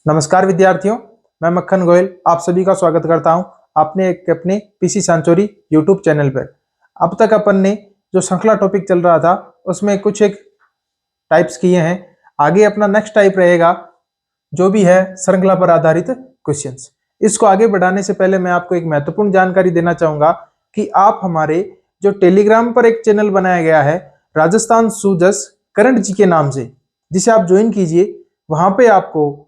नमस्कार विद्यार्थियों, मैं मक्खन गोयल आप सभी का स्वागत करता हूं आपने अपने पीसी सांचोरी यूट्यूब चैनल पर। अब तक अपन ने जो श्रृंखला टॉपिक चल रहा था उसमें कुछ एक टाइप्स किए हैं। आगे अपना नेक्स्ट टाइप रहेगा जो भी है श्रृंखला पर आधारित क्वेश्चंस। इसको आगे बढ़ाने से पहले मैं आपको एक महत्वपूर्ण जानकारी देना चाहूंगा कि आप हमारे जो टेलीग्राम पर एक चैनल बनाया गया है राजस्थान सूजस करंट जी के नाम से, जिसे आप ज्वाइन कीजिए। वहां पे आपको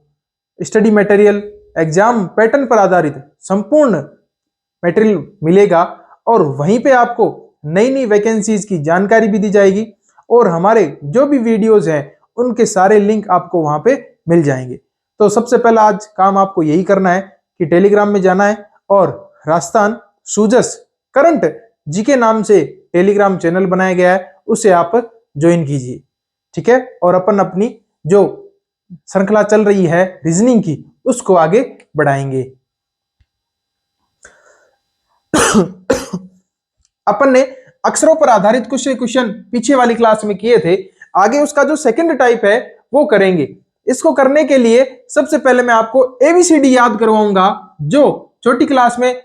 स्टडी मटेरियल, एग्जाम पैटर्न पर आधारित संपूर्ण मटेरियल मिलेगा और वहीं पे आपको नई नई वैकेंसीज की जानकारी भी दी जाएगी और हमारे जो भी वीडियोस हैं उनके सारे लिंक आपको वहां पे मिल जाएंगे। तो सबसे पहला आज काम आपको यही करना है कि टेलीग्राम में जाना है और राजस्थान सूजस करंट जी के नाम से टेलीग्राम चैनल बनाया गया है, उसे आप ज्वाइन कीजिए। ठीक है, और अपन अपनी जो श्रृंखला चल रही है रीजनिंग की उसको आगे बढ़ाएंगे। अपन ने अक्षरों पर आधारित कुछ क्वेश्चन पीछे वाली क्लास में किए थे, आगे उसका जो सेकंड टाइप है वो करेंगे। इसको करने के लिए सबसे पहले मैं आपको एबीसीडी याद करवाऊंगा जो छोटी क्लास में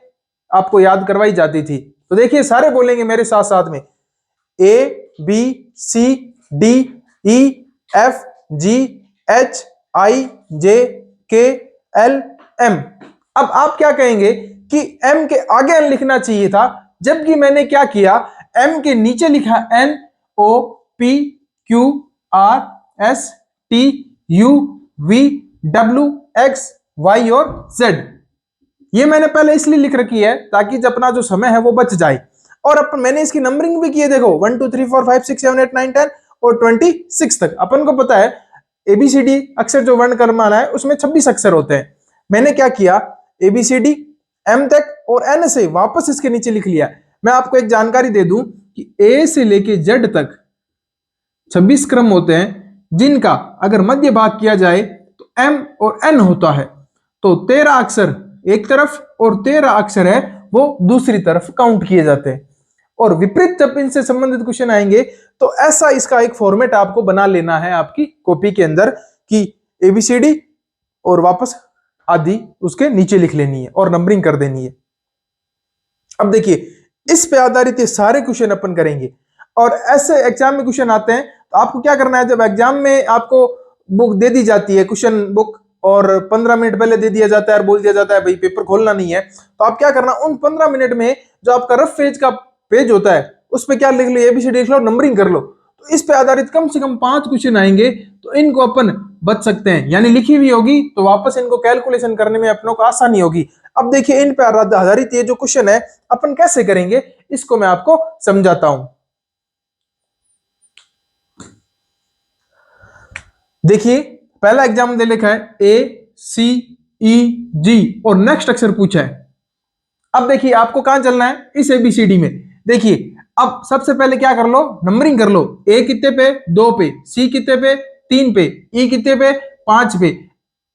आपको याद करवाई जाती थी। तो देखिए, सारे बोलेंगे मेरे साथ साथ में, A B C D E F G H I J K L M. अब आप क्या कहेंगे कि एम के आगे एन लिखना चाहिए था, जबकि मैंने क्या किया, एम के नीचे लिखा N O P Q R S T U V W X Y और जेड। ये मैंने पहले इसलिए लिख रखी है ताकि जब अपना जो समय है वो बच जाए। और अपन मैंने इसकी नंबरिंग भी की है, देखो 1 2 3 4 5 6 7 8 9 10 और 26 तक। अपन को पता है एबीसीडी अक्षर जो वर्णक्रमाला है उसमें 26 अक्षर होते हैं। मैंने क्या किया, एबीसीडी एम तक और एन से वापस इसके नीचे लिख लिया। मैं आपको एक जानकारी दे दूं कि ए से लेके जेड तक 26 क्रम होते हैं, जिनका अगर मध्य भाग किया जाए तो एम और एन होता है। तो 13 अक्षर एक तरफ और 13 अक्षर है वो दूसरी तरफ काउंट किए जाते हैं। और विपरीत जब इनसे संबंधित क्वेश्चन आएंगे तो ऐसा इसका एक फॉर्मेट आपको बना लेना है आपकी कॉपी के अंदर कि एबीसीडी और वापस आदि उसके नीचे लिख लेनी है और नंबरिंग कर देनी है। अब देखिए, इस पे आधारित ये सारे क्वेश्चन अपन करेंगे और ऐसे एग्जाम में क्वेश्चन आते हैं तो आपको क्या करना है, जब एग्जाम में आपको बुक दे दी जाती है, क्वेश्चन बुक, और 15 मिनट पहले दे दिया जाता है और बोल दिया जाता है भाई पेपर खोलना नहीं है, तो आप क्या करना, उन 15 मिनट में जो आपका रफ पेज का पेज होता है उस पे क्या लिख लो, एबीसीडी लिख लो, नंबरिंग कर लो। तो इस पे आधारित कम से कम 5 क्वेश्चन आएंगे तो इनको अपन बच सकते हैं, यानी लिखी हुई होगी तो वापस इनको कैलकुलेशन करने में अपनों को आसानी होगी। अब देखिए, इन पे आधारित ये जो क्वेश्चन है अपन कैसे करेंगे इसको मैं आपको समझाता हूं। देखिए, पहला एग्जाम दे लिखा है ए सी ई जी और नेक्स्ट अक्षर पूछा है। अब देखिए आपको कहां चलना है, इस एबीसीडी में। देखिए, अब सबसे पहले क्या कर लो, नंबरिंग कर लो। ए कितने पे, 2 पे, सी कितने पे, 3 पे, ई कितने पे, 5 पे,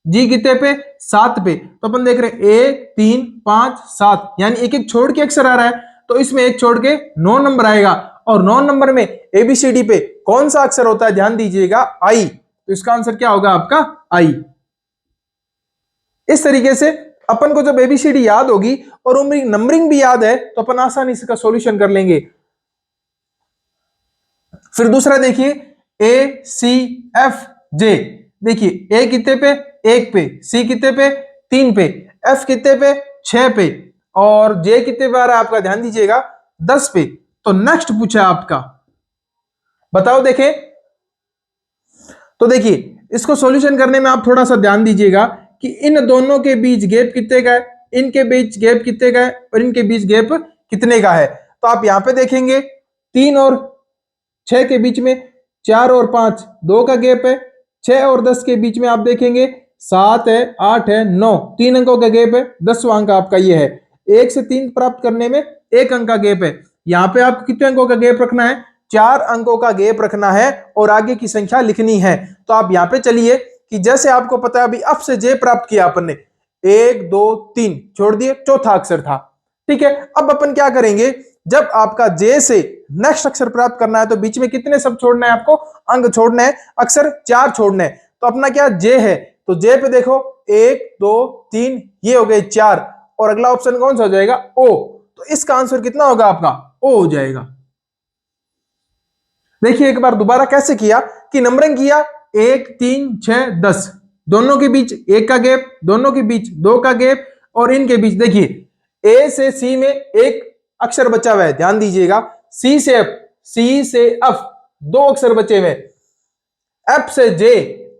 जी कितने पे, 7 पे। तो अपन देख रहे हैं 1 3 5 7, यानी एक एक छोड़ के अक्षर आ रहा है, तो इसमें एक छोड़ के 9 नंबर आएगा। और 9 नंबर में एबीसीडी पे कौन सा अक्षर होता है, ध्यान दीजिएगा, आई। तो इसका आंसर क्या होगा आपका, आई। इस तरीके से अपन को जब एबीसीडी याद होगी और नंबरिंग भी याद है तो अपन आसानी से इसका सॉल्यूशन कर लेंगे। फिर दूसरा देखिए, ए सी एफ जे। देखिए, ए कितने पे, 1 पे, सी कितने पे, 3 पे, एफ कितने पे, 6 पे, और जे कितने पे आ रहा है आपका, ध्यान दीजिएगा, 10 पे। तो नेक्स्ट पूछा आपका, बताओ देखें। तो देखिए, इसको सॉल्यूशन करने में आप थोड़ा सा ध्यान दीजिएगा कि इन दोनों के बीच गैप कितने का है, इनके बीच गैप कितने का है और इनके बीच गैप कितने का है। तो आप यहां पे देखेंगे 3 और 6 के बीच में 4 और 5 2 का गैप है। 6 और 10 के बीच में आप देखेंगे 7 है, 8 है, 9, 3 अंकों का गैप है। 10वां अंक आपका ये है। 1 से 3 प्राप्त करने में 1 अंक का गैप है। यहां पे आपको कितने अंकों का गैप रखना है, 4 अंकों का गैप रखना है और आगे की संख्या लिखनी है। तो आप यहां पे चलिए कि जैसे आपको पता है अभी अप से जे प्राप्त किया अपन ने, 1 2 3 छोड़ दिए, चौथा अक्षर था। ठीक है, अब अपन क्या करेंगे, जब आपका जे से नेक्स्ट अक्षर प्राप्त करना है तो बीच में कितने सब छोड़ना है आपको, अंक छोड़ना है, अक्षर 4 छोड़ना है। तो अपना क्या जे है तो जे पे देखो 1 2 3 ये हो गए 4 और अगला ऑप्शन कौन सा हो जाएगा ओ। तो इसका आंसर कितना होगा आपका ओ हो जाएगा। देखिए एक बार दोबारा कैसे किया कि नंबरिंग किया 1 3 6 10 दोनों के बीच 1 का गैप, दोनों के बीच 2 का गैप और इनके बीच देखिए ए से सी में एक अक्षर बचा हुआ है, ध्यान दीजिएगा। सी से एफ, सी से एफ 2 अक्षर बचे हुए, एफ से जे,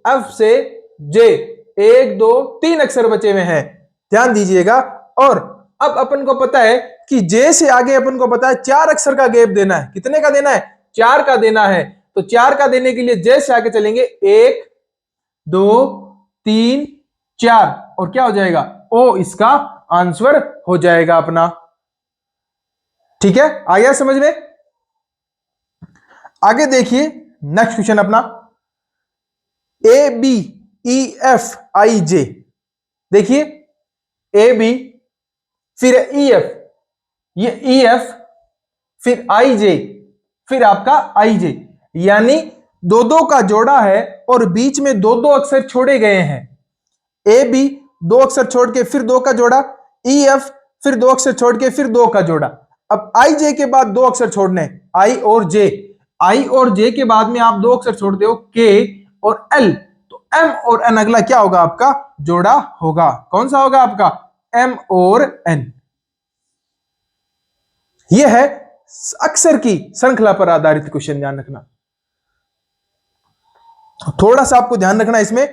एफ से जे 1 2 3 अक्षर बचे हुए हैं, ध्यान दीजिएगा। और अब अपन को पता है कि जे से आगे अपन को पता है 4 अक्षर का गैप देना है। कितने का देना है 4 का देना है। तो 4 का देने के लिए जे से आगे चलेंगे 1 2 3 4 और क्या हो जाएगा ओ इसका आंसर हो जाएगा अपना। ठीक है, आया समझ में। आगे देखिए नेक्स्ट क्वेश्चन अपना A B E F I जे। देखिए ए बी फिर ई एफ, ये ई एफ फिर आई जे फिर आपका आई जे, यानी दो दो का जोड़ा है और बीच में दो दो अक्षर छोड़े गए हैं। ए बी 2 अक्षर छोड़ के फिर 2 का जोड़ा, ई एफ फिर 2 अक्षर छोड़ के फिर 2 का जोड़ा। अब आई जे के बाद 2 अक्षर छोड़ने, आई और जे, आई और जे के बाद में आप 2 अक्षर छोड़ते हो के और एल, तो एम और एन अगला क्या होगा आपका जोड़ा होगा। कौन सा होगा आपका एम और एन। यह है अक्षर की श्रृंखला पर आधारित क्वेश्चन, ध्यान रखना। थोड़ा सा आपको ध्यान रखना इसमें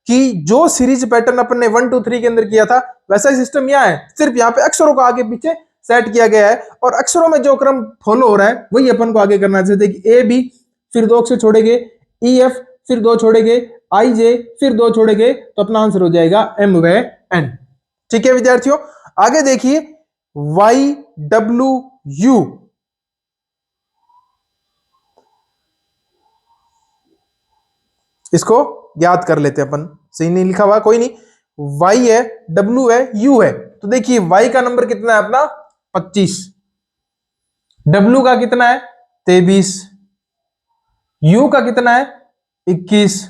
कि जो सीरीज पैटर्न अपन ने 1 2 3 के अंदर किया था वैसा ही सिस्टम यहाँ है, सिर्फ यहाँ पे अक्षरों को आगे पीछे सेट किया गया है और अक्षरों में जो क्रम फॉलो हो रहा है वही अपन को आगे करना चाहिए कि ए बी फिर 2 अक्षर छोड़ेंगे, ई एफ फिर 2 छोड़ेंगे, आई जे फिर 2 छोड़ेंगे, तो अपना आंसर हो जाएगा एम व एन। ठीक है विद्यार्थियों, आगे देखिए वाई डब्ल्यू यू। इसको याद कर लेते हैं अपन, सही नहीं लिखा हुआ कोई नहीं, y है w है u है। तो देखिए y का नंबर कितना है अपना 25, w का कितना है 23, u का कितना है 21।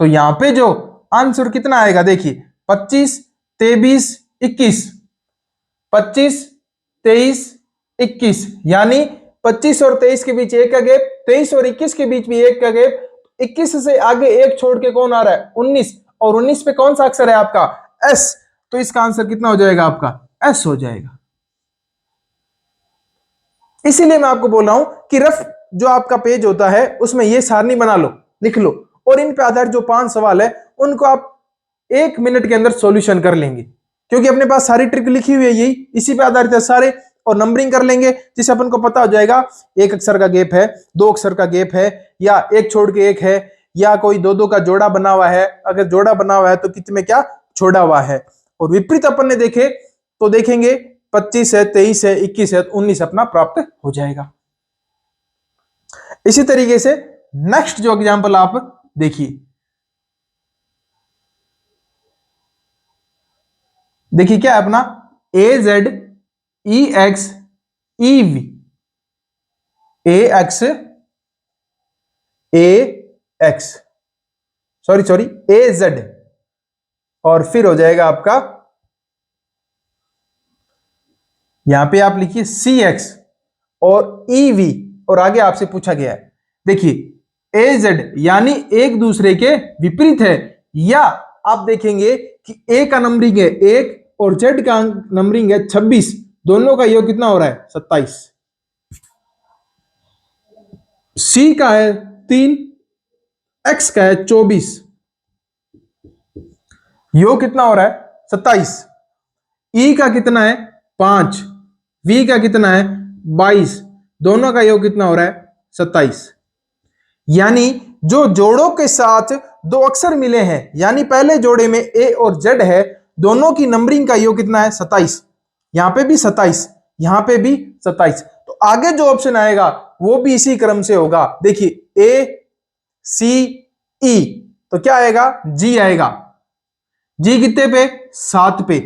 तो यहां पे जो आंसर कितना आएगा देखिए 25 23 21, 25 23 21, यानी 25 और 23 के बीच 1 का गैप, 23 और 21 के बीच भी 1 का गैप, 21 से आगे 1 छोड़ के कौन आ रहा है 19, और 19 पे कौन सा अक्षर है आपका एस, तो इसका आंसर कितना हो जाएगा आपका एस हो जाएगा। इसीलिए मैं आपको बोल रहा हूं कि रफ जो आपका पेज होता है उसमें ये सारणी बना लो, लिख लो, और इन पे आधारित जो 5 सवाल है उनको आप 1 मिनट के अंदर सॉल्यूशन कर लेंगे, क्योंकि अपने पास सारी ट्रिक लिखी हुई है यही, इसी पे आधारित है सारे, और नंबरिंग कर लेंगे जिससे अपन को पता हो जाएगा 1 अक्षर का गैप है, 2 अक्षर का गैप है, या 1 छोड़ के 1 है, या कोई 2 2 का जोड़ा बना हुआ है, अगर जोड़ा बना हुआ है तो कितने में क्या छोड़ा हुआ है। और विपरीत अपन ने देखे तो देखेंगे 25 है 23 है 21 है तो 19 अपना प्राप्त हो जाएगा। इसी तरीके से नेक्स्ट जो एग्जांपल आप देखिए, देखिए क्या है अपना ए जेड ई एक्स ई वी, ए एक्स ए एक्स सॉरी ए जेड, और फिर हो जाएगा आपका यहां पे आप लिखिए सी एक्स और ई वी, और आगे आपसे पूछा गया है देखिए ए जेड यानी एक दूसरे के विपरीत है, या आप देखेंगे कि ए का नंबरिंग है 1 और जेड का नंबरिंग है 26, दोनों का योग कितना हो रहा है 27, सी का है 3, एक्स का है 24, योग कितना हो रहा है 27, ई का कितना है 5, वी का कितना है 22, दोनों का योग कितना हो रहा है 27। यानी जो जोड़ों के साथ 2 अक्षर मिले हैं, यानी पहले जोड़े में ए और जेड है, दोनों की नंबरिंग का योग कितना है 27, यहां पे भी 27, यहां पे भी 27, तो आगे जो ऑप्शन आएगा वो भी इसी क्रम से होगा। देखिए ए सी ई, तो क्या आएगा जी आएगा, जी कितने पे 7 पे,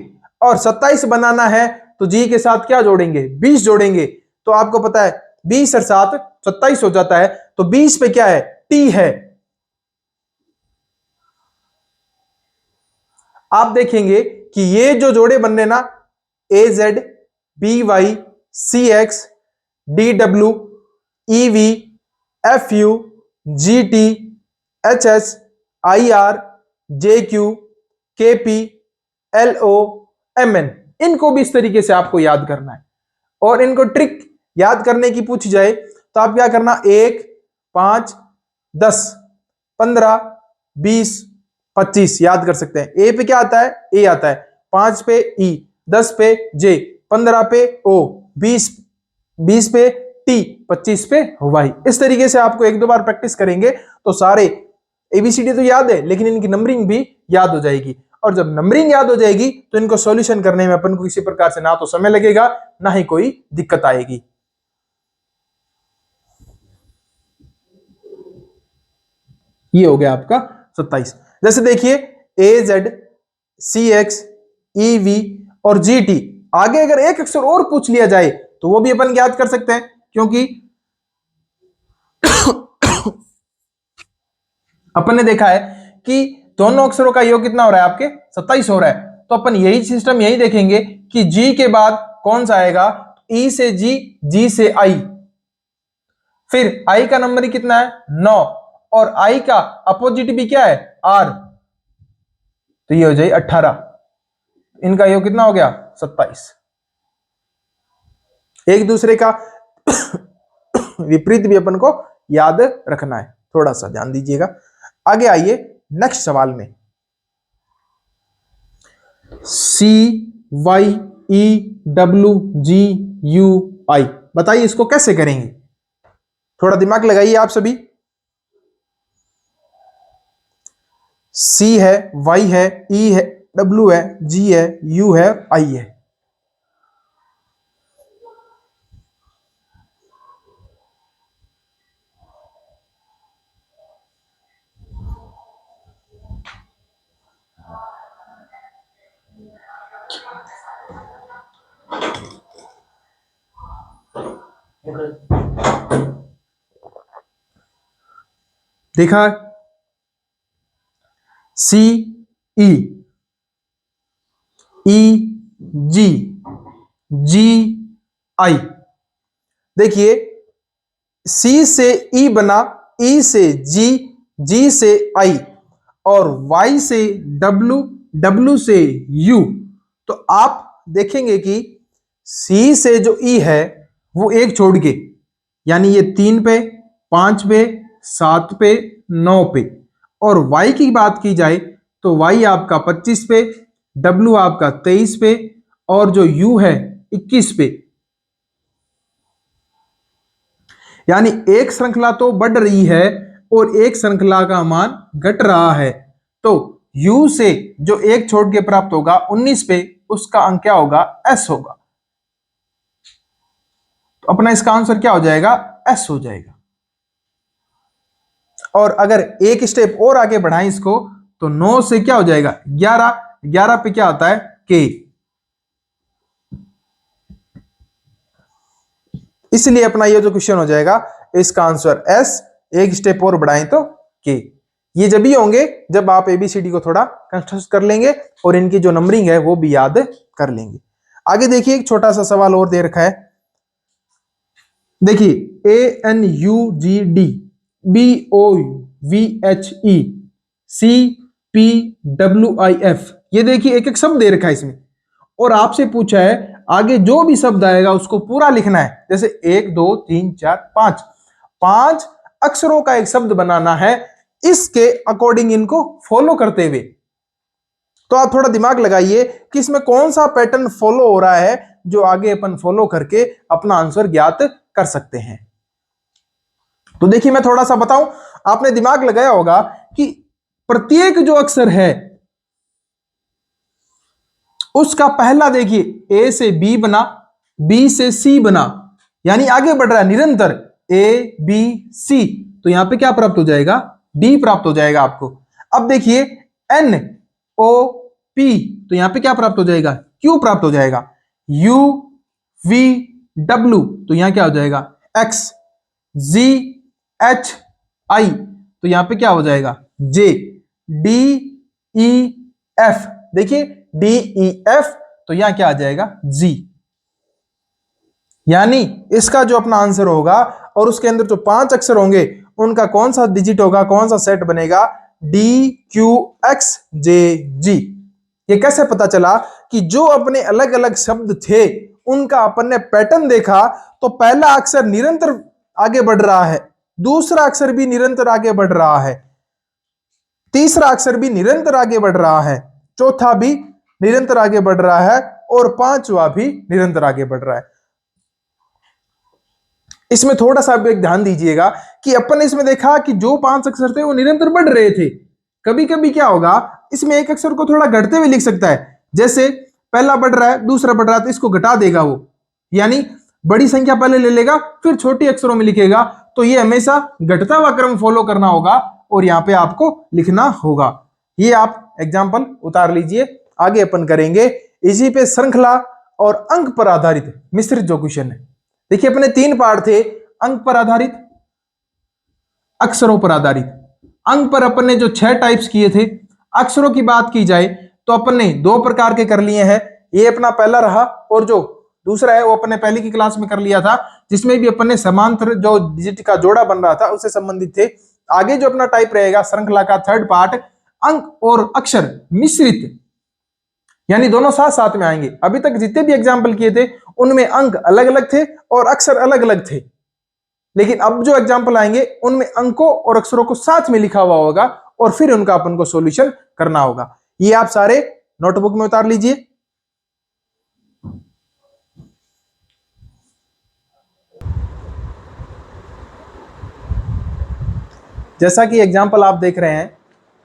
और 27 बनाना है तो जी के साथ क्या जोड़ेंगे 20 जोड़ेंगे, तो आपको पता है 20 और 7 27 हो जाता है, तो 20 पे क्या है टी है, आप देखेंगे कि ये जो जोड़े बन रहे ना, AZ, BY, CX, DW, EV, FU, GT, HS, IR, JQ, KP, LO, MN, इनको भी इस तरीके से आपको याद करना है। और इनको ट्रिक याद करने की पूछी जाए तो आप क्या करना, 1, 5, 10, 15, 20, 25 याद कर सकते हैं। ए पे क्या आता है, ए आता है, 5 पे ई, 10 पे जे, 15 पे ओ, 20 पे टी, 25 पे वाई। इस तरीके से आपको एक दो बार प्रैक्टिस करेंगे तो सारे एबीसीडी तो याद है, लेकिन इनकी नंबरिंग भी याद हो जाएगी। और जब नंबरिंग याद हो जाएगी तो इनको सॉल्यूशन करने में अपन को किसी प्रकार से ना तो समय लगेगा ना ही कोई दिक्कत आएगी। ये हो गया आपका 27। जैसे देखिए AZ, CX, EV और GT, आगे अगर एक अक्षर और पूछ लिया जाए तो वो भी अपन याद कर सकते हैं, क्योंकि अपन ने देखा है कि दोनों अक्षरों का योग कितना हो रहा है, आपके 27 हो रहा है। तो अपन यही सिस्टम यही देखेंगे कि G के बाद कौन सा आएगा, E से G, G से I, फिर I का नंबर ही कितना है 9, और I का अपोजिट भी क्या है R, तो ये हो जाए 18। इनका योग कितना हो गया 27। एक दूसरे का विपरीत भी अपन को याद रखना है, थोड़ा सा ध्यान दीजिएगा। आगे आइए नेक्स्ट सवाल में, CYEWGUI, बताइए इसको कैसे करेंगे, थोड़ा दिमाग लगाइए आप सभी। C है, Y है, E है, W है, G है, U है, I है। देखा, C E E G G I, देखिए C से E बना, E से G, G से I और Y से W, W से U, तो आप देखेंगे कि C से जो E है वो एक छोड़ के, यानी ये 3 पे, 5 पे, 7 पे, 9 पे, और Y की बात की जाए तो Y आपका 25 पे, W आपका 23 पे, और जो U है 21 पे। यानी एक श्रृंखला तो बढ़ रही है और एक श्रृंखला का मान घट रहा है। तो U से जो एक छोड़ के प्राप्त होगा 19 पे, उसका अंक क्या होगा, S होगा। तो अपना इसका आंसर क्या हो जाएगा, S हो जाएगा। और अगर एक स्टेप और आगे बढ़ाएं इसको तो 9 से क्या हो जाएगा 11, 11 पे क्या आता है K, इसलिए अपना ये जो क्वेश्चन हो जाएगा इसका आंसर S। एक स्टेप और बढ़ाएं तो K। ये जब भी होंगे जब आप एबीसीडी को थोड़ा कंस्ट्रक्ट कर लेंगे और इनकी जो नंबरिंग है वो भी याद कर लेंगे। आगे देखिए एक छोटा सा सवाल और दे रखा है, देखिए ANUGD BOVHE CPWIF, ये देखिए एक एक शब्द दे रखा है इसमें, और आपसे पूछा है आगे जो भी शब्द आएगा उसको पूरा लिखना है। जैसे 1 2 3 4 5, 5 अक्षरों का एक शब्द बनाना है, इसके अकॉर्डिंग इनको फॉलो करते हुए। तो आप थोड़ा दिमाग लगाइए कि इसमें कौन सा पैटर्न फॉलो हो रहा है जो आगे अपन फॉलो करके अपना आंसर ज्ञात कर सकते हैं। तो देखिए मैं थोड़ा सा बताऊं, आपने दिमाग लगाया होगा कि प्रत्येक जो अक्षर है उसका पहला देखिए A से B बना, B से C बना, यानी आगे बढ़ रहा है निरंतर A B C, तो यहां पे क्या प्राप्त हो जाएगा, D प्राप्त हो जाएगा आपको। अब देखिए N O P, तो यहां पे क्या प्राप्त हो जाएगा, Q प्राप्त हो जाएगा। U V W, तो यहां क्या हो जाएगा X। Z H I, तो यहां पे क्या हो जाएगा J। D E F, देखिए DEF, तो यहां क्या आ जाएगा G, यानी इसका जो अपना आंसर होगा और उसके अंदर जो 5 अक्षर होंगे उनका कौन सा डिजिट होगा, कौन सा सेट बनेगा, DQXJG। ये कैसे पता चला कि जो अपने अलग अलग शब्द थे उनका अपन ने पैटर्न देखा, तो पहला अक्षर निरंतर आगे बढ़ रहा है, दूसरा अक्षर भी निरंतर आगे बढ़ रहा है, तीसरा अक्षर भी निरंतर आगे बढ़ रहा है, चौथा भी निरंतर आगे बढ़ रहा है और पांचवा भी निरंतर आगे बढ़ रहा है। इसमें थोड़ा सा भी एक ध्यान दीजिएगा कि अपन ने इसमें देखा कि जो 5 अक्षर थे वो निरंतर बढ़ रहे थे। कभी कभी क्या होगा, इसमें एक अक्षर को थोड़ा घटते हुए लिख सकता है, जैसे पहला बढ़ रहा है दूसरा बढ़ रहा है तो इसको घटा देगा वो, यानी बड़ी संख्या पहले ले लेगा फिर छोटी अक्षरों में लिखेगा, तो ये हमेशा घटता हुआ क्रम फॉलो करना होगा और यहाँ पे आपको लिखना होगा। ये आप एग्जाम्पल उतार लीजिए। आगे अपन करेंगे इसी पे श्रृंखला और अंक पर आधारित मिश्रित जो क्वेश्चन है। देखिए अपने 3 पार्ट थे, अंक पर आधारित, अक्षरों पर आधारित। अंक पर अपन ने जो 6 टाइप्स किए थे, अक्षरों की बात की जाए तो अपन ने 2 प्रकार के कर लिए हैं। ये अपना पहला रहा और जो दूसरा है वो अपन ने पहले की क्लास में कर लिया था, जिसमें भी अपन ने समांतर जो डिजिट का जोड़ा बन रहा था उससे संबंधित थे। आगे जो अपना टाइप रहेगा श्रृंखला का 3rd पार्ट, अंक और अक्षर मिश्रित, यानी दोनों साथ साथ में आएंगे। अभी तक जितने भी एग्जाम्पल किए थे उनमें अंक अलग अलग थे और अक्षर अलग अलग थे, लेकिन अब जो एग्जाम्पल आएंगे उनमें अंकों और अक्षरों को साथ में लिखा हुआ होगा और फिर उनका अपन को सॉल्यूशन करना होगा। ये आप सारे नोटबुक में उतार लीजिए। जैसा कि एग्जाम्पल आप देख रहे हैं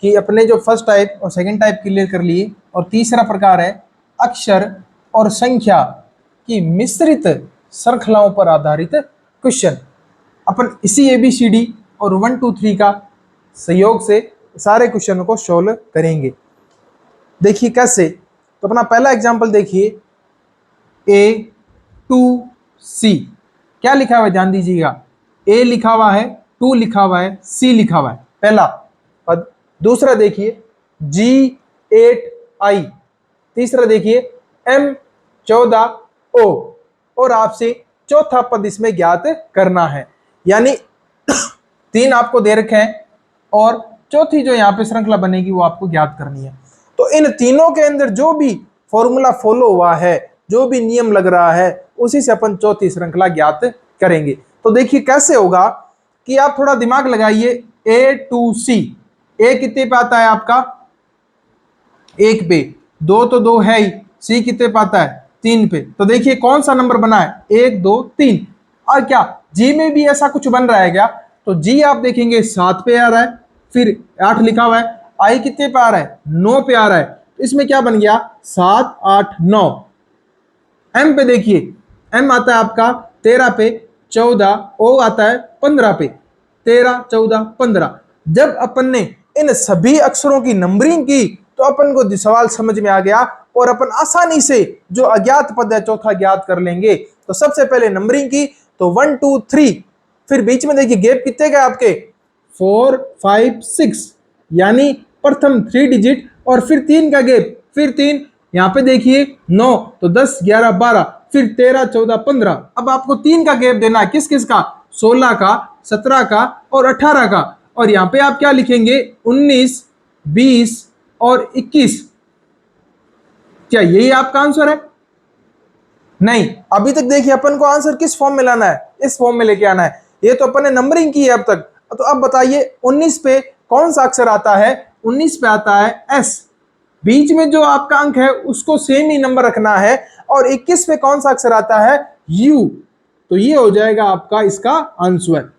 कि अपने जो फर्स्ट टाइप और सेकंड टाइप क्लियर कर लिए, और तीसरा प्रकार है अक्षर और संख्या की मिश्रित श्रृंखलाओं पर आधारित क्वेश्चन। अपन इसी ABCD और 1 2 3 का सहयोग से सारे क्वेश्चनों को सोल्व करेंगे। देखिए कैसे, तो अपना पहला एग्जाम्पल देखिए A2C। क्या लिखा हुआ है ध्यान दीजिएगा, A लिखा हुआ है, 2 लिखा हुआ है, C लिखा हुआ है, पहला पद। दूसरा देखिए G8I, तीसरा देखिए M14O, और आपसे चौथा पद इसमें ज्ञात करना है, यानी 3 आपको दे रखे हैं और चौथी जो यहाँ पे श्रृंखला बनेगी वो आपको ज्ञात करनी है। तो इन तीनों के अंदर जो भी फॉर्मूला फॉलो हुआ है, जो भी नियम लग रहा है, उसी से अपन चौथी श्रृंखला ज्ञात करेंगे। तो देखिए कैसे होगा कि आप थोड़ा दिमाग लगाइए। A2C, A कितने पे आता है आपका 1 पे, 2 तो 2 है ही, C कितने पे आता है 3 पे। तो देखिए कौन सा नंबर बना है 1 2 3, और क्या G में भी ऐसा कुछ बन रहा है क्या, तो G आप देखेंगे 7 पे आ रहा है, फिर 8 लिखा हुआ है, I कितने पे आ रहा है 9 पे आ रहा है, तो इसमें क्या बन गया 7 8 9। M पे देखिए, M आता है आपका 13 पे, 14, O आता है 15 पे, 13 14 15। जब अपन ने इन सभी अक्षरों की नंबरिंग की तो अपन को सवाल समझ में आ गया और अपन आसानी से जो अज्ञात पद है चौथा ज्ञात कर लेंगे। तो सबसे पहले नंबरिंग की तो 1 2 3, फिर बीच में देखिए गैप कितने का आपके 4 5 6, यानी प्रथम 3 डिजिट और फिर 3 का गैप, फिर 3, यहाँ पे देखिए 9, तो 10 11 12, फिर 13 14 15। अब आपको 3 का गैप देना है, किस किस का 16 का 17 का और 18 का, और यहाँ पे आप क्या लिखेंगे 19 20 और 21। क्या यही आपका आंसर है? नहीं, अभी तक देखिए अपन को आंसर किस फॉर्म में लाना है, इस फॉर्म में लेके आना है। ये तो अपन ने नंबरिंग की है अब तक, तो अब बताइए 19 पे कौन सा अक्षर आता है, 19 पे आता है S। बीच में जो आपका अंक है उसको सेम ही नंबर रखना है, और 21 पे कौन सा अक्षर आता है U, तो ये हो जाएगा आपका इसका आंसर।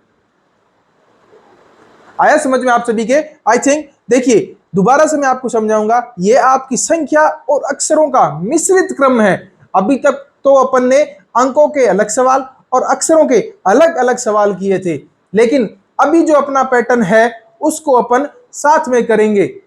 आया समझ में आप सभी के? आई थिंक देखिए दोबारा से मैं आपको समझाऊंगा, ये आपकी संख्या और अक्षरों का मिश्रित क्रम है। अभी तक तो अपन ने अंकों के अलग सवाल और अक्षरों के अलग अलग सवाल किए थे, लेकिन अभी जो अपना पैटर्न है उसको अपन साथ में करेंगे,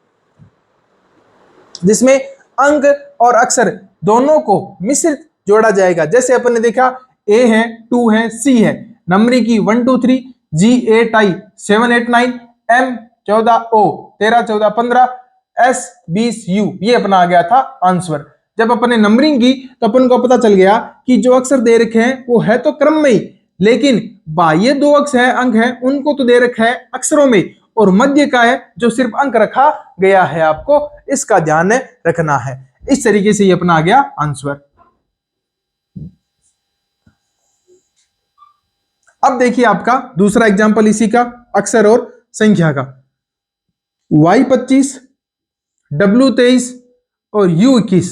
जिसमें अंक और अक्षर दोनों को मिश्रित जोड़ा जाएगा। जैसे अपन ने देखा A है, 2 है, C है, नंबरिंग की 1 2 3, G8I 7 8 9, M 14O 13 14 15, S20U, ये अपना आ गया था आंसर। जब अपन ने नंबरिंग की तो अपन को पता चल गया कि जो अक्षर दे रखे हैं वो है तो क्रम में ही, लेकिन बाह्य दो अक्षर है अंक है उनको तो दे रखा है अक्षरों में, और मध्य का है जो सिर्फ अंक रखा गया है, आपको इसका ध्यान रखना है। इस तरीके से ये अपना आ गया आंसर। अब देखिए आपका दूसरा एग्जांपल इसी का, अक्षर और संख्या का। Y25, W23 और U21।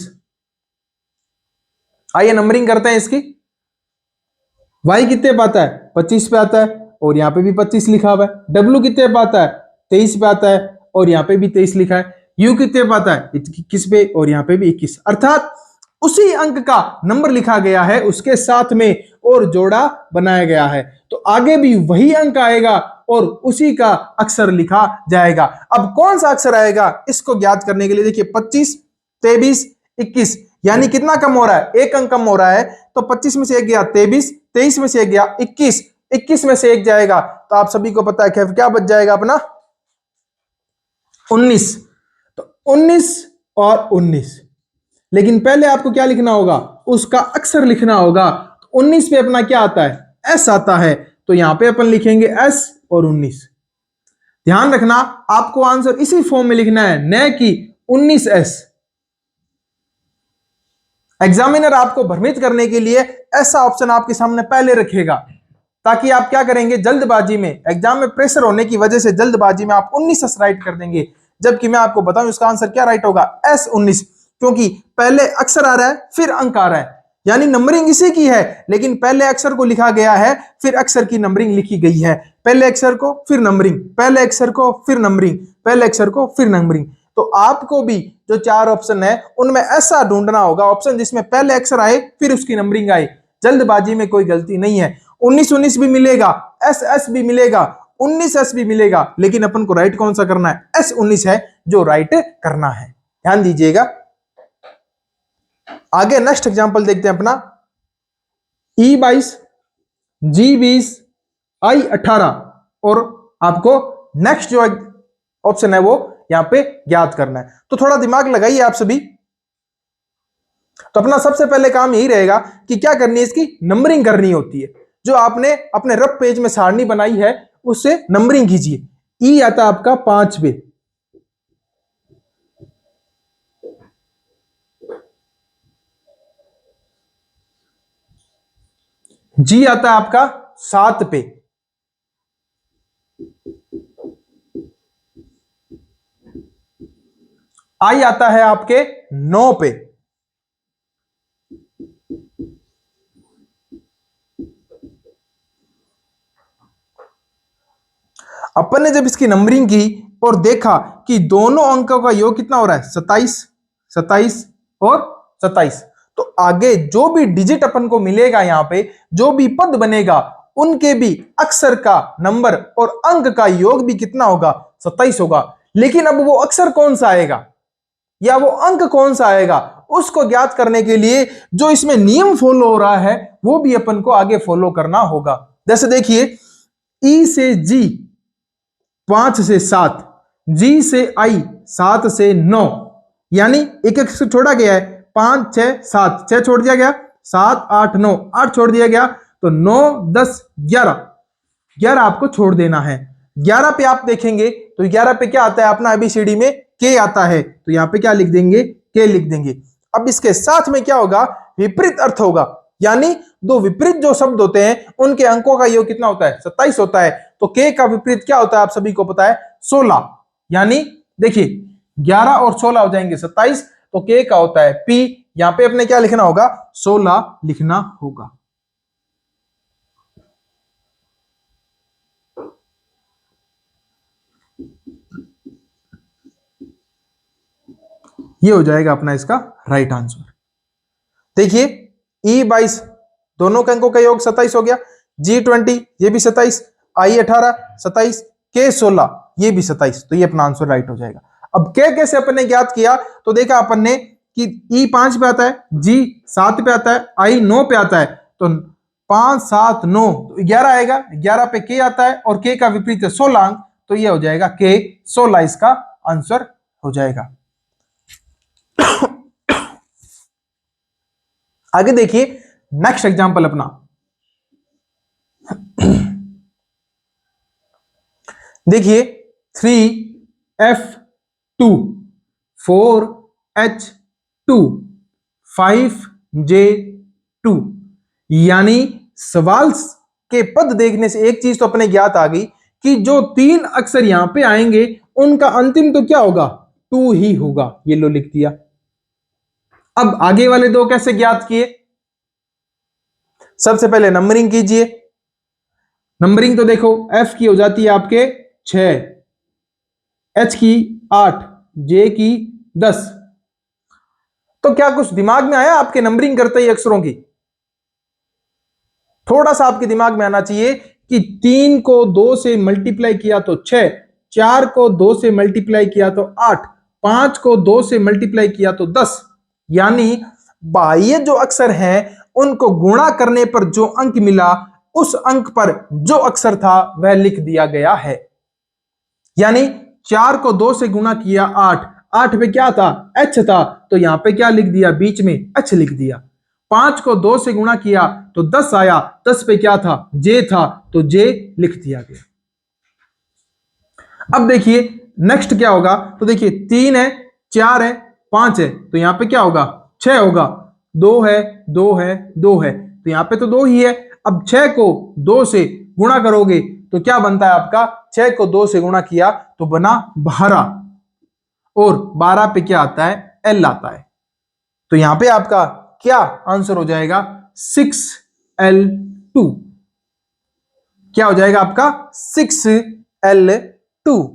आइए नंबरिंग करते हैं इसकी। Y कितने पे आता है? 25 पे आता है और यहां पे भी 25 लिखा हुआ है। W कितने पे आता है? 23 पे आता है और यहां पे भी 23 लिखा है। U कितने पे आता है? 21 पे और यहां पे भी 21। अर्थात उसी अंक का नंबर लिखा गया है उसके साथ में और जोड़ा बनाया गया है, तो आगे भी वही अंक आएगा और उसी का अक्षर लिखा जाएगा। अब कौन सा अक्षर आएगा इसको ज्ञात करने के लिए देखिए 25, 23, 21, यानी कितना कम हो रहा है? एक अंक कम हो रहा है। तो 25 में से एक गया 23, 23 में से एक गया 21, 21 में से एक जाएगा तो आप सभी को पता है क्या बच जाएगा अपना? 19। तो 19 और 19, लेकिन पहले आपको क्या लिखना होगा? उसका अक्षर लिखना होगा। तो 19 पे अपना क्या आता है? एस आता है, तो यहां पे अपन लिखेंगे एस और 19। ध्यान रखना आपको आंसर इसी फॉर्म में लिखना है, न कि 19S। एग्जामिनर आपको भ्रमित करने के लिए ऐसा ऑप्शन आपके सामने पहले रखेगा, ताकि आप क्या करेंगे? जल्दबाजी में, एग्जाम में प्रेशर होने की वजह से जल्दबाजी में आप 19S राइट कर देंगे, जबकि मैं आपको बताऊं इसका आंसर क्या राइट होगा? S19, क्योंकि पहले अक्षर आ रहा है फिर अंक आ रहा है, यानी नंबरिंग इसी की है, लेकिन पहले अक्षर को लिखा गया है फिर अक्षर की नंबरिंग लिखी गई है। पहले अक्षर को फिर नंबरिंग, पहले अक्षर को फिर नंबरिंग, पहले अक्षर को फिर नंबरिंग। तो आपको भी जो चार ऑप्शन है उनमें ऐसा ढूंढना होगा ऑप्शन जिसमें पहले अक्षर आए फिर उसकी नंबरिंग आए। जल्दबाजी में कोई गलती नहीं है। 19 भी मिलेगा, SS भी मिलेगा, 19S भी मिलेगा, लेकिन अपन को राइट कौन सा करना है? S19 है जो राइट करना है, ध्यान दीजिएगा। आगे नेक्स्ट एग्जांपल देखते हैं अपना। E22, G20, I18, और आपको नेक्स्ट जो ऑप्शन है वो यहां पे ज्ञात करना है। तो थोड़ा दिमाग लगाइए आप सभी। तो अपना सबसे पहले काम यही रहेगा कि क्या करनी है? इसकी नंबरिंग करनी होती है। जो आपने अपने रफ पेज में सारणी बनाई है उससे नंबरिंग कीजिए। ई आता है आपका 5 पे, जी आता है आपका 7 पे, आई आता है आपके 9 पे, अपन ने जब इसकी नंबरिंग की और देखा कि दोनों अंकों का योग कितना हो रहा है? 27, 27 और 27, तो आगे जो भी डिजिट अपन को मिलेगा, यहां पे जो भी पद बनेगा उनके भी अक्षर का नंबर और अंक का योग भी कितना होगा? 27 होगा। लेकिन अब वो अक्षर कौन सा आएगा या वो अंक कौन सा आएगा उसको ज्ञात करने के लिए जो इसमें नियम फॉलो हो रहा है वो भी अपन को आगे फॉलो करना होगा। जैसे देखिए, ई से जी 5 से 7, जी से आई 7 से 9, यानी एक अक्षर छोड़ा गया है। 5, 6, 7, 6 छोड़ दिया गया, 7, 8, 9, 8 छोड़ दिया गया, तो 9, 10, 11, 11 आपको छोड़ देना है। 11 पे आप देखेंगे तो 11 पे क्या आता है अपना? ABCD में के आता है, तो यहां पे क्या लिख देंगे? के लिख देंगे। अब इसके साथ में क्या होगा? विपरीत अर्थ होगा, यानी दो विपरीत जो शब्द होते हैं उनके अंकों का योग कितना होता है? 27 होता है। तो के का विपरीत क्या होता है आप सभी को पता है? 16, यानी देखिए 11 और 16 हो जाएंगे 27, तो के का होता है पी। यहां पे अपने क्या लिखना होगा? 16 लिखना होगा। ये हो जाएगा अपना इसका राइट आंसर। देखिए E22 दोनों के अंकों का योग 27 हो गया, G20 ये भी 27, I18 27, K16 ये भी 27, तो ये अपना आंसर राइट हो जाएगा। अब के कैसे अपन ने ज्ञात किया? तो देखा अपन ने कि E5 पे आता है, G7 पे आता है, I9 पे आता है, तो 5, 7, 9 तो 11 आएगा। 11 पे के आता है और के का विपरीत है 16 अंक, तो ये हो जाएगा K16 इसका आंसर हो जाएगा। आगे देखिए नेक्स्ट एग्जांपल अपना। देखिए 3F2 4H2 5J2, यानी सवाल के पद देखने से एक चीज तो अपने ज्ञात आ गई कि जो तीन अक्षर यहां पे आएंगे उनका अंतिम तो क्या होगा, 2 ही होगा। ये लो लिख दिया। अब आगे वाले दो कैसे ज्ञात किए, सबसे पहले नंबरिंग कीजिए। नंबरिंग तो देखो F की हो जाती है आपके 6, H की 8, J की 10। तो क्या कुछ दिमाग में आया आपके नंबरिंग करते ही अक्षरों की? थोड़ा सा आपके दिमाग में आना चाहिए कि 3 को 2 से मल्टीप्लाई किया तो 6, 4 को 2 से मल्टीप्लाई किया तो 8, 5 को 2 से मल्टीप्लाई किया तो 10। यानी बाह्य जो अक्षर हैं उनको गुणा करने पर जो अंक मिला उस अंक पर जो अक्षर था वह लिख दिया गया है। यानी 4 को 2 से गुणा किया 8, 8 पे क्या था, H था, तो यहां पे क्या लिख दिया, बीच में H लिख दिया। 5 को 2 से गुणा किया तो 10 आया, 10 पे क्या था, J था, तो J लिख दिया गया। अब देखिए नेक्स्ट क्या होगा, तो देखिए 3 है, 4 है, 5 है, तो यहां पे क्या होगा, 6 होगा। 2 है, 2 है, 2 है, तो यहां पे तो 2 ही है। अब 6 को 2 से गुणा करोगे तो क्या बनता है आपका, 6 को 2 से गुणा किया तो बना 12, और 12 पे क्या आता है, L आता है। तो यहां पे आपका क्या आंसर हो जाएगा, 6L2। क्या हो जाएगा आपका, 6L2।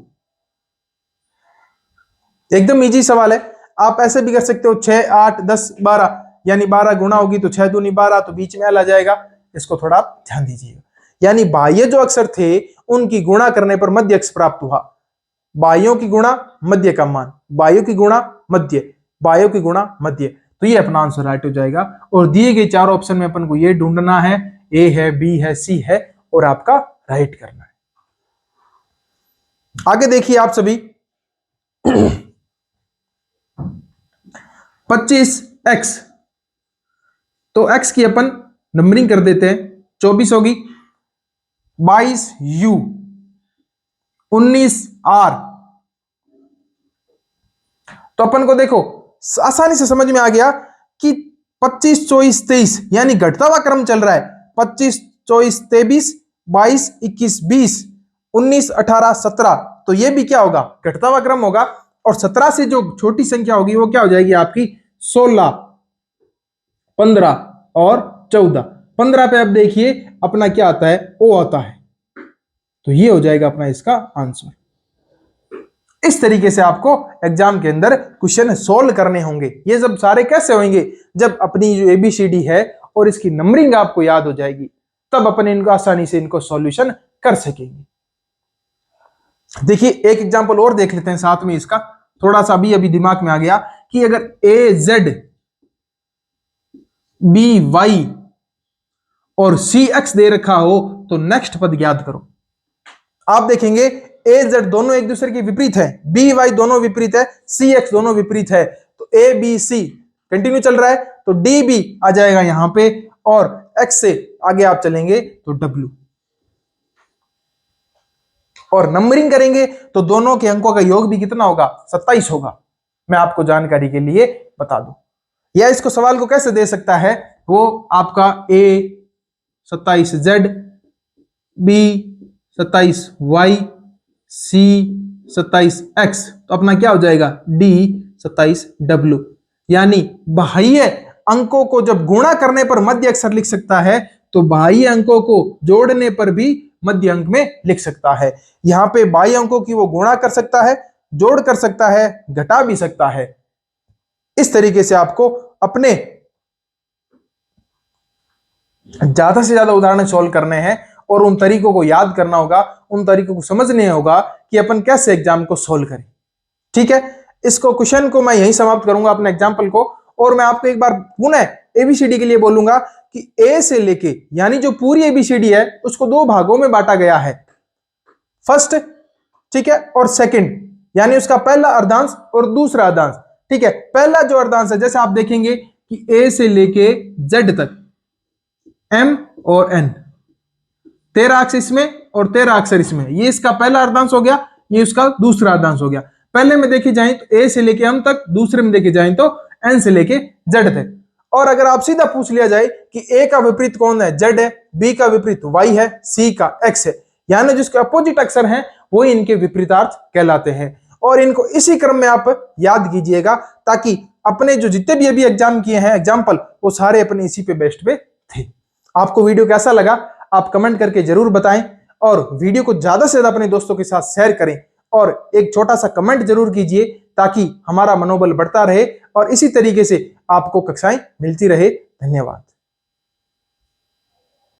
एकदम इजी सवाल है। आप ऐसे भी कर सकते हो 6, 8, 10, 12, यानी 12 गुणा होगी तो 6 दूनी 12, तो बीच में L आ जाएगा। इसको थोड़ा आप ध्यान दीजिएगा। यानी बाह्य जो अक्षर थे उनकी गुणा करने पर मध्य अक्ष प्राप्त हुआ। बाह्यों की गुणा मध्य का मान, बाह्यों की गुणा मध्य, बाह्यों की गुणा मध्य, तो ये अपना आंसर राइट हो जाएगा। और दिए गए चार ऑप्शन में अपन को ये ढूंढना है, ए है, बी है, सी है, और आपका राइट करना है। आगे देखिए आप सभी 25x, तो x की अपन नंबरिंग कर देते हैं, 24 होगी, 22u, 19r। तो अपन को देखो आसानी से समझ में आ गया कि 25, 24, 23 यानी घटता हुआ क्रम चल रहा है। 25, 24, 23, 22, 21, 20, 19, 18, 17, तो ये भी क्या होगा, घटता हुआ क्रम होगा। और 17 से जो छोटी संख्या होगी वो क्या हो जाएगी आपकी, 16, 15 और 14। 15 पे अब देखिए अपना क्या आता है, ओ आता है, तो ये हो जाएगा अपना इसका आंसर। इस तरीके से आपको एग्जाम के अंदर क्वेश्चन सोल्व करने होंगे। ये सब सारे कैसे होंगे, जब अपनी जो एबीसीडी है और इसकी नंबरिंग आपको याद हो जाएगी, तब अपन इनको आसानी से इनको सॉल्यूशन कर सकेंगे। देखिए एक एग्जांपल और देख लेते हैं साथ में इसका, थोड़ा सा अभी दिमाग में आ गया कि अगर ए जेड, बी वाई और सी एक्स दे रखा हो तो नेक्स्ट पद याद करो। आप देखेंगे ए जेड दोनों एक दूसरे के विपरीत है, बी वाई दोनों विपरीत है, सी एक्स दोनों विपरीत है, तो ए बी सी कंटिन्यू चल रहा है, तो डी बी आ जाएगा यहां पे, और एक्स से आगे आप चलेंगे तो डब्ल्यू। और नंबरिंग करेंगे तो दोनों के अंकों का योग भी कितना होगा, 27 होगा। मैं आपको जानकारी के लिए बता दूं, या इसको सवाल को कैसे दे सकता है, वो आपका ए 27Z, बी 27Y, सी 27X, तो अपना क्या हो जाएगा, डी 27W। यानी बाह्य अंकों को जब गुणा करने पर मध्य अक्षर लिख सकता है, तो बाह्य अंकों को जोड़ने पर भी मध्य अंक में लिख सकता है। यहां पे बाह्य अंकों की वो गुणा कर सकता है, जोड़ कर सकता है, घटा भी सकता है। इस तरीके से आपको अपने ज्यादा से ज्यादा उदाहरण सॉल्व करने हैं और उन तरीकों को याद करना होगा, उन तरीकों को समझने होगा कि अपन कैसे एग्जाम को सॉल्व करें। ठीक है, इसको क्वेश्चन को मैं यहीं समाप्त करूंगा अपने एग्जाम्पल को, और मैं आपको एक बार पुनः एबीसीडी के लिए बोलूंगा कि ए से लेके यानी जो पूरी एबीसीडी है उसको दो भागों में बांटा गया है, फर्स्ट, ठीक है, और सेकंड। यानी उसका पहला अर्धांश और दूसरा अर्धांश। ठीक है, पहला जो अर्धांश है, जैसे आप देखेंगे कि ए से लेके जेड तक एम और एन, 13 अक्षर इसमें और 13 अक्षर इसमें, ये इसका पहला अर्धांश हो गया, ये उसका दूसरा अर्धांश हो गया। पहले में देखी जाए तो ए से लेके एम तक, दूसरे में देखी जाए तो एन से लेके जेड तक। और अगर आप सीधा पूछ लिया जाए कि ए का विपरीत कौन है, जेड है, बी का विपरीत वाई है, सी का एक्स है, यानी जिसके अपोजिट अक्षर हैं वो इनके विपरीतार्थ कहलाते हैं। और इनको इसी क्रम में आप याद कीजिएगा, ताकि अपने जो जितने भी अभी एग्जाम किए हैं एग्जाम्पल, वो सारे अपने इसी पे बेस्ट पे थे। आपको वीडियो कैसा लगा आप कमेंट करके जरूर बताएं, और वीडियो को ज्यादा से ज्यादा अपने दोस्तों के साथ शेयर करें, और एक छोटा सा कमेंट जरूर कीजिए ताकि हमारा मनोबल बढ़ता रहे और इसी तरीके से आपको कक्षाएं मिलती रहे। धन्यवाद।